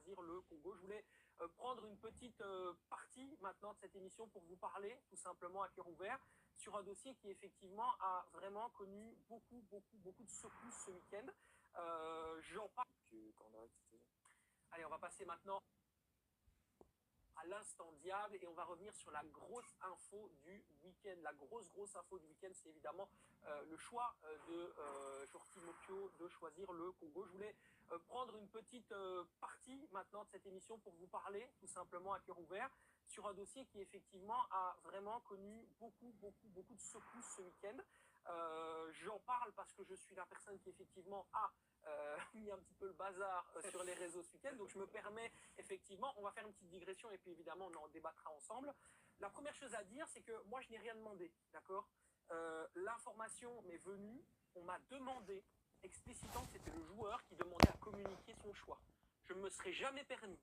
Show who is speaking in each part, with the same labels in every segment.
Speaker 1: choisir le Congo. Je voulais prendre une petite partie maintenant de cette émission pour vous parler, tout simplement à cœur ouvert, sur un dossier qui effectivement a vraiment connu beaucoup de secousses ce week-end. J'en parle. Allez, on va passer maintenant à l'instant diable et on va revenir sur la grosse info du week-end. La grosse info du week-end, c'est évidemment le choix de Jordi Mokyo de choisir le Congo. Je voulais prendre une petite partie maintenant de cette émission pour vous parler, tout simplement à cœur ouvert, sur un dossier qui effectivement a vraiment connu beaucoup de secousses ce week-end. J'en parle parce que je suis la personne qui effectivement a mis un petit peu le bazar sur les réseaux ce week-end, donc je me permets effectivement, on va faire une petite digression et puis évidemment on en débattra ensemble. La première chose à dire, c'est que moi je n'ai rien demandé, d'accord. L'information m'est venue, on m'a demandé explicitement que c'était le joueur qui demandait à communiquer son choix. Je ne me serais jamais permis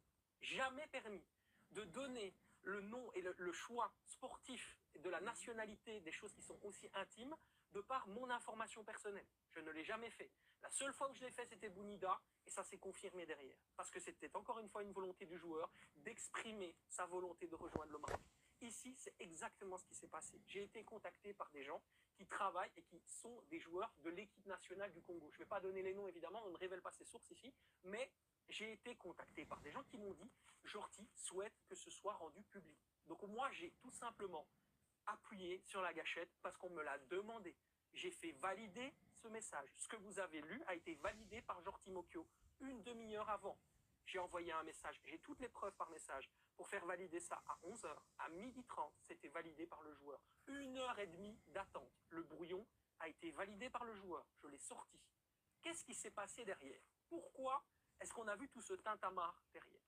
Speaker 1: de donner le nom et le choix sportif de la nationalité, des choses qui sont aussi intimes, de par mon information personnelle. Je ne l'ai jamais fait. La seule fois où je l'ai fait, c'était Bounida, et ça s'est confirmé derrière. Parce que c'était encore une fois une volonté du joueur d'exprimer sa volonté de rejoindre le Maroc. Ici, c'est exactement ce qui s'est passé. J'ai été contacté par des gens qui travaillent et qui sont des joueurs de l'équipe nationale du Congo. Je ne vais pas donner les noms, évidemment, on ne révèle pas ses sources ici, mais j'ai été contacté par des gens qui m'ont dit « Jordi souhaite que ce soit rendu public ». Donc moi, j'ai tout simplement appuyé sur la gâchette parce qu'on me l'a demandé. J'ai fait valider ce message. Ce que vous avez lu a été validé par Jordi Mokyo une demi-heure avant. J'ai envoyé un message, j'ai toutes les preuves par message pour faire valider ça à 11h, à 12h30, c'était validé par le joueur. 1h30 d'attente. Le brouillon a été validé par le joueur. Je l'ai sorti. Qu'est-ce qui s'est passé derrière? Pourquoi est-ce qu'on a vu tout ce tintamarre derrière?